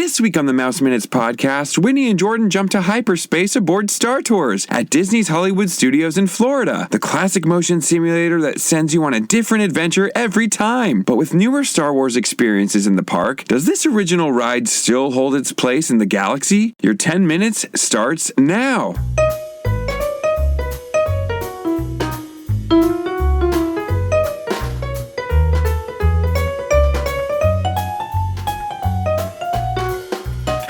This week on the Mouse Minutes podcast, Whitney and Jordan jump to hyperspace aboard Star Tours at Disney's Hollywood Studios in Florida, the classic motion simulator that sends you on a different adventure every time. But with newer Star Wars experiences in the park, does this original ride still hold its place in the galaxy? Your 10 minutes starts now.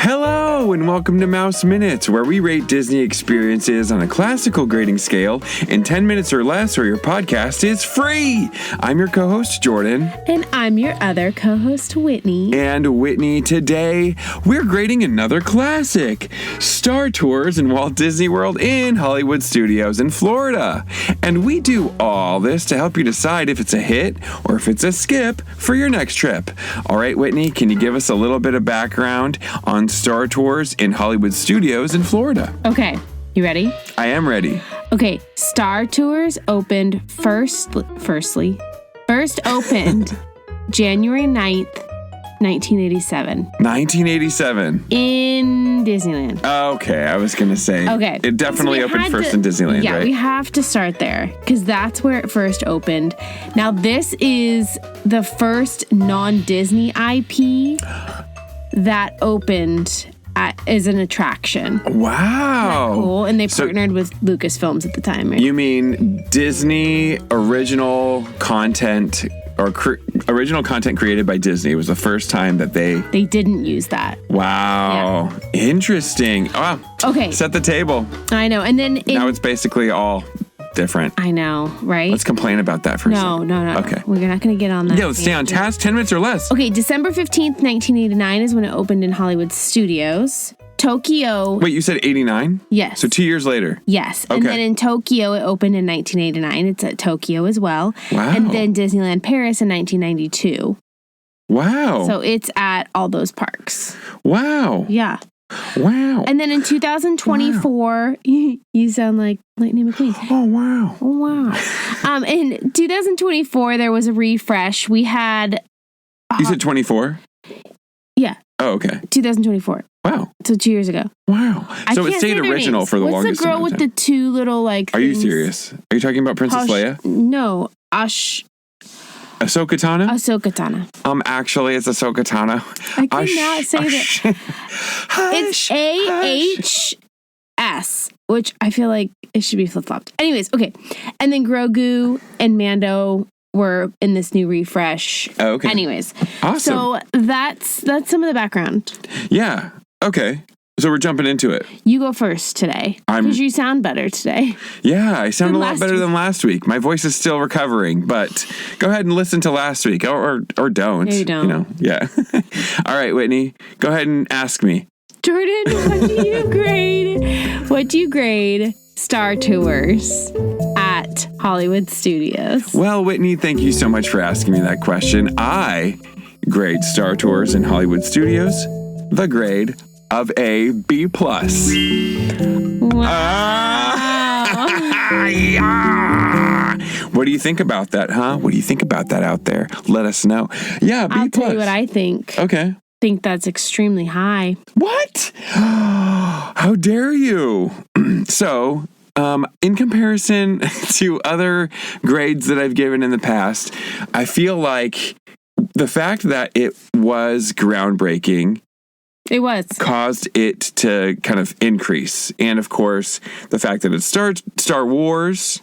Hello and welcome to Mouse Minutes, where we rate Disney experiences on a classical grading scale in 10 minutes or less, or your podcast is free. I'm your co-host, Jordan. And I'm your other co-host, Whitney. And Whitney, today we're grading another classic, Star Tours in Walt Disney World in Hollywood Studios in Florida. And we do all this to help you decide if it's a hit or if it's a skip for your next trip. All right, Whitney, can you give us a little bit of background on Star Tours in Hollywood Studios in Florida? Okay, you ready? I am ready. Okay, Star Tours opened first opened January 9th, 1987. 1987. In Disneyland. Okay, I was going to say. Okay. It definitely opened first in Disneyland, yeah, right? we have to start there because that's where it first opened. Now, this is the first non-Disney IP that opened as an attraction. Wow. Cool. And they partnered with Lucasfilms at the time, right? You mean Disney original content or original content created by Disney was the first time that they didn't use that. Wow. Yeah. Interesting. Oh, okay. Set the table. I know. And then now it's basically all different. I know, right? Let's complain about that for a second. No. Okay. We're not going to get on that. Yeah, let's stay on task. 10 minutes or less. Okay, December 15th, 1989 is when it opened in Hollywood Studios. Tokyo. Wait, you said 89? Yes. So 2 years later? Yes. Okay. And then in Tokyo, it opened in 1989. It's at Tokyo as well. Wow. And then Disneyland Paris in 1992. Wow. So it's at all those parks. Wow. Yeah. Wow. And then in 2024, you sound like Lightning McQueen. Oh, wow. Oh, wow. In 2024, there was a refresh. We had... You said 24? Yeah. Oh, okay. 2024. Wow. So 2 years ago. Wow. So it stayed original for the longest time. What's the girl with the two little, like... Are you serious? Are you talking about Princess Leia? No. Ahsoka Tano? Ahsoka Tano. Actually, it's Ahsoka Tano. I cannot say that. It's AHS, which I feel like it should be flip-flopped. Anyways, okay. And then Grogu and Mando were in this new refresh. Oh, okay. Anyways. Awesome. So that's some of the background. Yeah. Okay. So we're jumping into it. You go first today. Because you sound better today. Yeah, I sound a lot better than last week. My voice is still recovering, but go ahead and listen to last week or don't. No, you don't. You know, yeah. All right, Whitney, go ahead and ask me. Jordan, what do you grade Star Tours at Hollywood Studios? Well, Whitney, thank you so much for asking me that question. I grade Star Tours in Hollywood Studios the grade of a B+. Wow. Yeah. What do you think about that, huh? What do you think about that out there? Let us know. Yeah, B+. I'll tell you what I think. Okay. I think that's extremely high. What? How dare you? So, in comparison to other grades that I've given in the past, I feel like the fact that it was groundbreaking caused it to kind of increase. And of course, the fact that it's Star Wars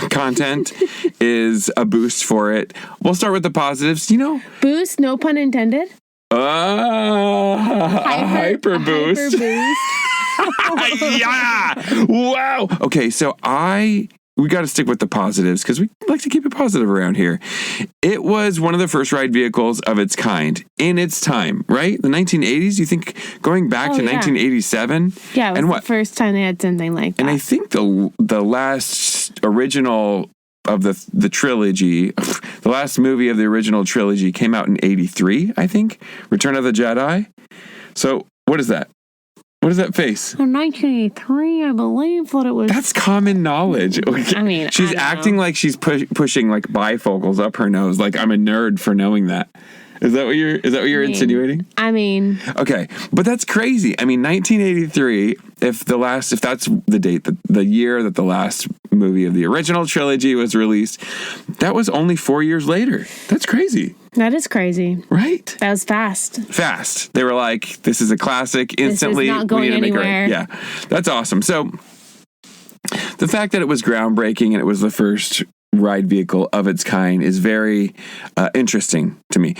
content is a boost for it. We'll start with the positives, Boost, no pun intended. Hyper boost. Yeah. Wow. Okay, so we got to stick with the positives because we like to keep it positive around here. It was one of the first ride vehicles of its kind in its time, right? The 1980s, you think going back to 1987? Yeah, it was the first time they had something like that. And I think the last original of the trilogy, the last movie of the original trilogy came out in 83, I think. Return of the Jedi. So what is that? What is that face? In 1983, I believe what it was. That's common knowledge. I mean, she's acting like she's pushing like bifocals up her nose. Like I'm a nerd for knowing that. Is that what you're insinuating? I mean, okay, but that's crazy. I mean, 1983. If that's the date, the year that the last movie of the original trilogy was released, that was only 4 years later. That's crazy. That is crazy. Right? That was fast. Fast. They were like, this is a classic. Instantly, this is not going anywhere. Yeah, that's awesome. So the fact that it was groundbreaking and it was the first ride vehicle of its kind is very interesting to me.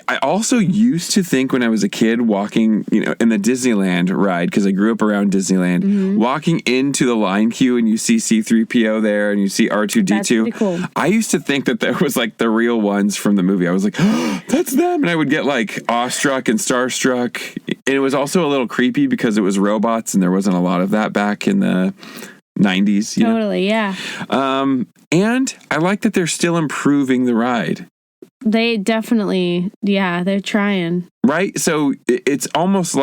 I also used to think when I was a kid walking, in the Disneyland ride, because I grew up around Disneyland, walking into the line queue and you see C-3PO there and you see R2-D2. That's pretty cool. I used to think that was like the real ones from the movie. I was like, oh, that's them. And I would get like awestruck and starstruck. And it was also a little creepy because it was robots and there wasn't a lot of that back in the 90s. Totally, yeah. And I like that they're still improving the ride. They definitely, they're trying. Right? So it's almost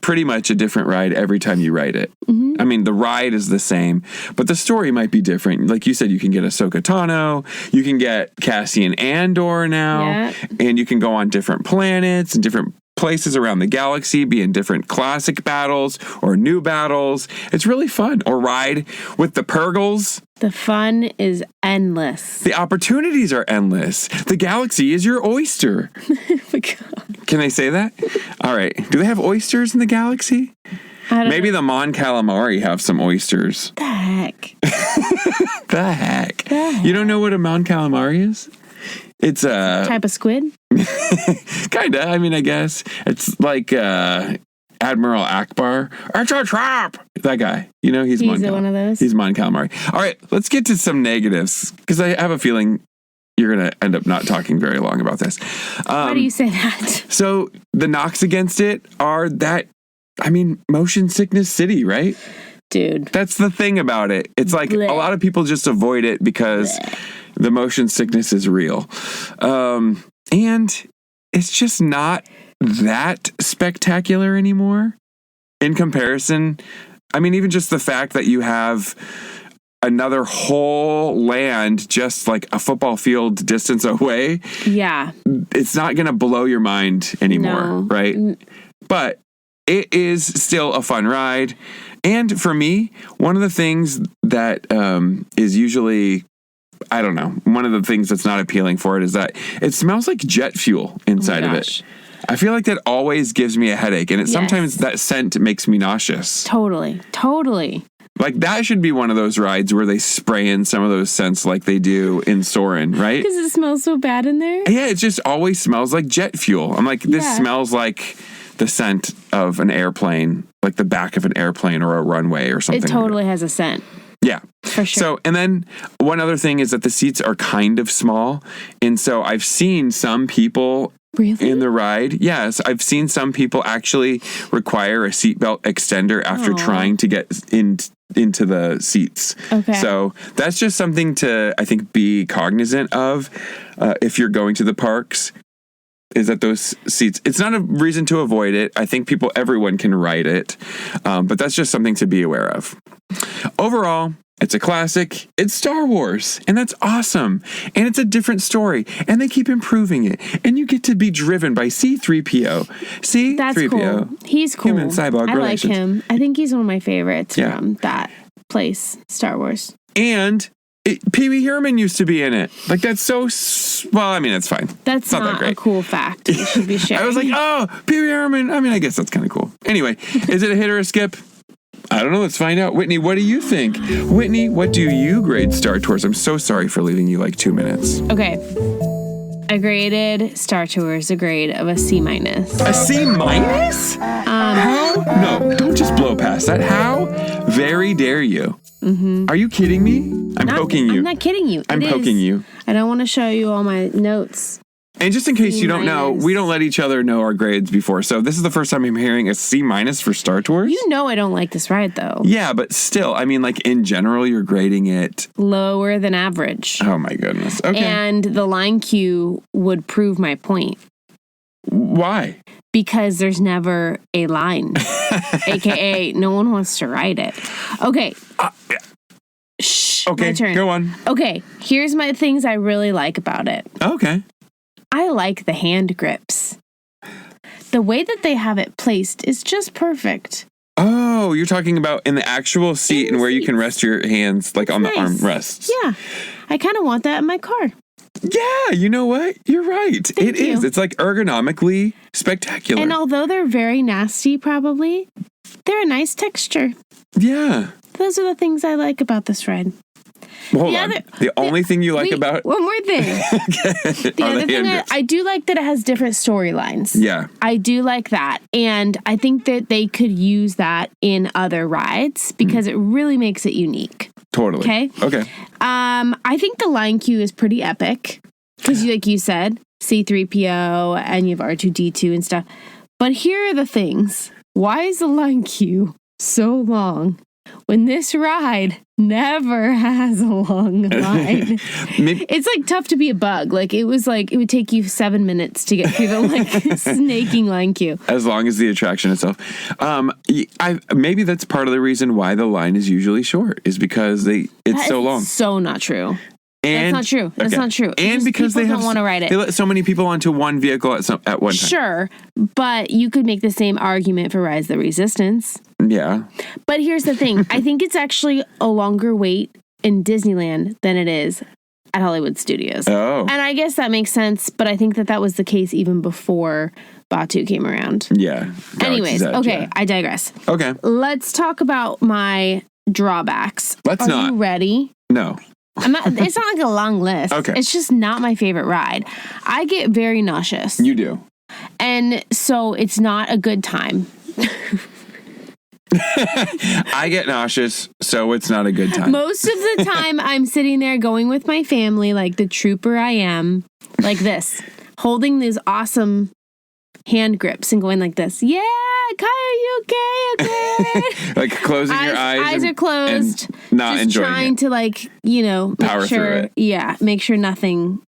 pretty much a different ride every time you ride it. Mm-hmm. I mean, the ride is the same, but the story might be different. Like you said, you can get Ahsoka Tano, you can get Cassian Andor now, and you can go on different planets and different places around the galaxy, be in different classic battles or new battles. It's really fun. Or ride with the Purgles. The fun is endless. The opportunities are endless. The galaxy is your oyster. Oh my God. Can they say that? All right. Do they have oysters in the galaxy? Maybe the Mon Calamari have some oysters. The heck? The heck? You don't know what a Mon Calamari is? It's a type of squid? Kinda. I mean, I guess. It's like Admiral Akbar. It's a trap! That guy. He's one of those? He's Mon Calamari. All right, let's get to some negatives, because I have a feeling you're going to end up not talking very long about this. Why do you say that? So the knocks against it are that, motion sickness city, right? Dude. That's the thing about it. It's like a lot of people just avoid it because the motion sickness is real. And it's just not that spectacular anymore in comparison. Even just the fact that you have another whole land just like a football field distance away. Yeah. It's not going to blow your mind anymore, right? But it is still a fun ride. And for me, one of the things that is usually, I don't know, one of the things that's not appealing for it is that it smells like jet fuel inside of it. I feel like that always gives me a headache, and sometimes that scent makes me nauseous. Totally. Like, that should be one of those rides where they spray in some of those scents like they do in Soarin', right? Because it smells so bad in there? Yeah, it just always smells like jet fuel. I'm like, this smells like the scent of an airplane, like the back of an airplane or a runway or something. It totally has a scent. Yeah. For sure. So, and then one other thing is that the seats are kind of small. And so I've seen some people in the ride. Yes, I've seen some people actually require a seatbelt extender after trying to get into the seats. Okay. So that's just something to, I think, be cognizant of if you're going to the parks. Is that those seats, it's not a reason to avoid it. I think everyone can ride it. But that's just something to be aware of. Overall, it's a classic. It's Star Wars, and that's awesome. And it's a different story, and they keep improving it. And you get to be driven by C-3PO. C-3PO. That's cool. He's cool. Human cyborg relations. I like him. I think he's one of my favorites from that place, Star Wars. And Pee Wee Herman used to be in it. Like, that's so... Well, it's fine. That's not a cool fact. You should be sharing. I was like, oh, Pee Wee Herman. I guess that's kind of cool. Anyway, is it a hit or a skip? I don't know. Let's find out. Whitney, what do you think? Whitney, what do you grade Star Tours? I'm so sorry for leaving you like 2 minutes. Okay. I graded Star Tours a grade of a C-. A C-? How? No, don't just blow past that. How very dare you? Mm-hmm. Are you kidding me? I'm poking you. I'm not kidding you. I'm poking you. I don't want to show you all my notes. And just in case you don't know, we don't let each other know our grades before. So this is the first time I'm hearing a C- for Star Tours. You know I don't like this ride, though. Yeah, but still, like in general, you're grading it lower than average. Oh my goodness. Okay. And the line queue would prove my point. Why? Because there's never a line. AKA, no one wants to ride it. Okay. Shh. Okay, my turn. Go on. Okay, here's my things I really like about it. Okay. I like the hand grips. The way that they have it placed is just perfect. Oh, you're talking about in the actual seat and where you can rest your hands like on the armrests. Yeah. I kind of want that in my car. Yeah, you know what? You're right. It is. It's like ergonomically spectacular. And although they're very nasty probably, they're a nice texture. Yeah. Those are the things I like about this ride. Well, hold on. The only thing you like about... One more thing. The other thing, I do like that it has different storylines. Yeah. I do like that. And I think that they could use that in other rides because it really makes it unique. Totally. Okay. I think the line queue is pretty epic because, like you said, C-3PO and you have R2-D2 and stuff. But here are the things. Why is the line queue so long when this ride never has a long line? It's like tough to be a bug. Like it would take you 7 minutes to get through the snaking line queue. As long as the attraction itself. Maybe that's part of the reason why the line is usually short is because it's so long. So not true. That's not true. That's not true. And because they don't want to ride it. They let so many people onto one vehicle at one time. Sure, but you could make the same argument for Rise of the Resistance. Yeah. But here's the thing. I think it's actually a longer wait in Disneyland than it is at Hollywood Studios. Oh. And I guess that makes sense, but I think that was the case even before Batuu came around. Yeah. Anyways, okay, I digress. Okay. Let's talk about my drawbacks. Are you ready? No. It's not like a long list. Okay. It's just not my favorite ride. I get very nauseous. You do. And so it's not a good time. I get nauseous, so it's not a good time. Most of the time, I'm sitting there going with my family, like the trooper I am, like this, holding these awesome hand grips and going like this. Yeah, Kai, are you okay? Like closing your eyes. Eyes are closed. And not just enjoying trying to power through it. Yeah, make sure nothing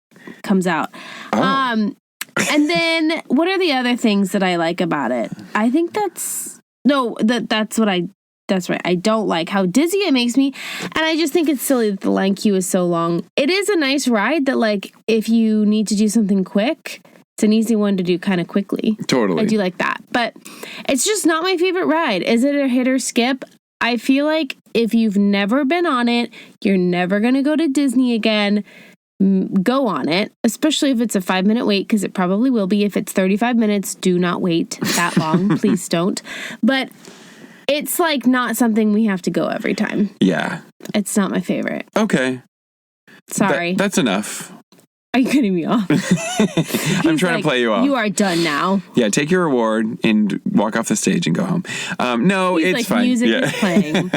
comes out. Oh. And then what are the other things that I like about it? I think that's right. I don't like how dizzy it makes me. And I just think it's silly that the line queue is so long. It is a nice ride that if you need to do something quick, it's an easy one to do kind of quickly. Totally. I do like that. But it's just not my favorite ride. Is it a hit or skip? I feel like if you've never been on it, you're never going to go to Disney again. Go on it, especially if it's a 5-minute wait, because it probably will be. If it's 35 minutes, do not wait that long. Please don't. But it's not something we have to go every time. Yeah. It's not my favorite. Okay. Sorry. That's enough. Are you cutting me off? I'm trying to play you off. You are done now. Yeah, take your reward and walk off the stage and go home. No, it's fine. Music is playing.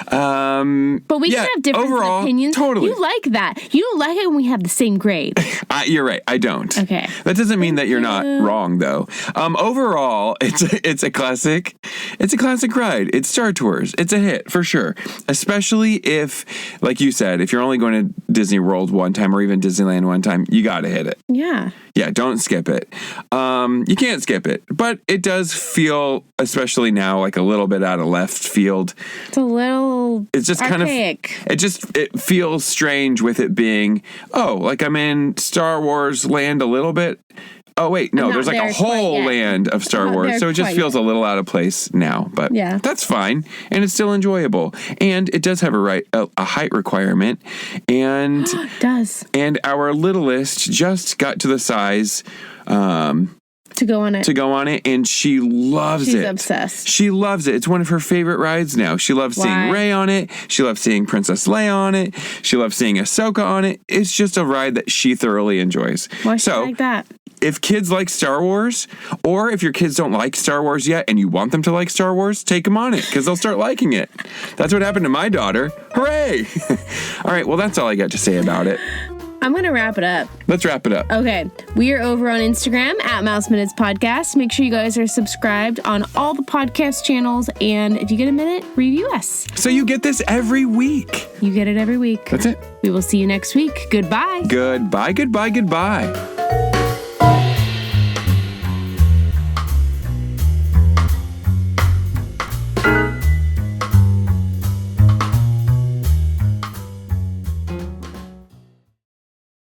But we can have different opinions. Totally. You like that. You don't like it when we have the same grade. You're right. I don't. Okay. That doesn't mean that you're not wrong, though. Overall, it's a classic. It's a classic ride. It's Star Tours. It's a hit for sure. Especially if, like you said, if you're only going to Disney World one time or even Disneyland one time, you got to hit it. Yeah. Yeah, don't skip it. You can't skip it, but it does feel, especially now, like a little bit out of left field. It's just archaic. Kind of, it feels strange with it being, like I'm in Star Wars land a little bit. Oh, wait, no, there's like a whole land of Star Wars. So it just feels a little out of place now, but that's fine. And it's still enjoyable. And it does have a height requirement. And it does. And our littlest just got to the size to go on it. And she loves it. She's obsessed. She loves it. It's one of her favorite rides now. She loves seeing Rey on it. She loves seeing Princess Leia on it. She loves seeing Ahsoka on it. It's just a ride that she thoroughly enjoys. Why she like that? If kids like Star Wars, or if your kids don't like Star Wars yet and you want them to like Star Wars, take them on it because they'll start liking it. That's what happened to my daughter. Hooray! All right, well, that's all I got to say about it. I'm going to wrap it up. Let's wrap it up. Okay. We are over on Instagram at Mouse Minutes Podcast. Make sure you guys are subscribed on all the podcast channels. And if you get a minute, review us. So you get this every week. You get it every week. That's it. We will see you next week. Goodbye. Goodbye, goodbye, goodbye.